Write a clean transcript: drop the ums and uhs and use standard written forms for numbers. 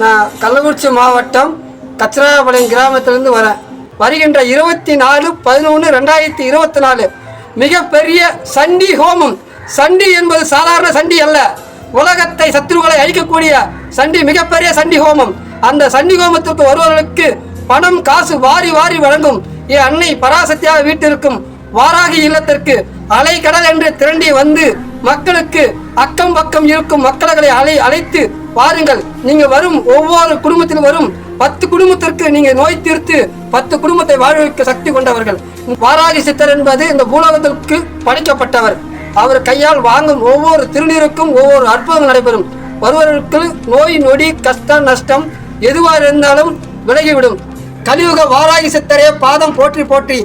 நான் கள்ளக்குறிச்சி மாவட்டம் கச்சராபாளையம் கிராமத்திலிருந்து வரேன். வருகின்ற 24/11/2024 மிகப்பெரிய சண்டி ஹோமம். சண்டி என்பது சாதாரண சண்டி அல்ல, உலகத்தை சத்துருக்களை அழிக்கக்கூடிய சண்டி, மிகப்பெரிய சண்டி ஹோமம். அந்த சண்டி ஹோமத்திற்கு வருவர்களுக்கு பணம் காசு வாரி வாரி வழங்கும் என் அன்னை பராசக்தியாக வீட்டிற்கும் வாராகி இல்லத்திற்கு அலை கடல் என்று திரண்டி வந்து மக்களுக்கு அக்கம் பக்கம் இருக்கும் மக்களை அழைத்து வாருங்கள். நீங்க வரும் ஒவ்வொரு குடும்பத்திலும் வரும் 10 குடும்பத்திற்கு நீங்க நோய் தீர்த்து 10 குடும்பத்தை வாழ்விக்க சக்தி கொண்டவர்கள். வாராகி சித்தர் என்பது இந்த பூலோகத்திற்கு படைக்கப்பட்டவர். அவர் கையால் வாங்கும் ஒவ்வொரு திருநீருக்கும் ஒவ்வொரு அற்புதம் நடைபெறும். ஒருவருக்கு நோய் நொடி கஷ்டம் நஷ்டம் எதுவாக இருந்தாலும் விலகிவிடும். கலியுக வாராகி சித்தரே பாதம் போற்றி போற்றி.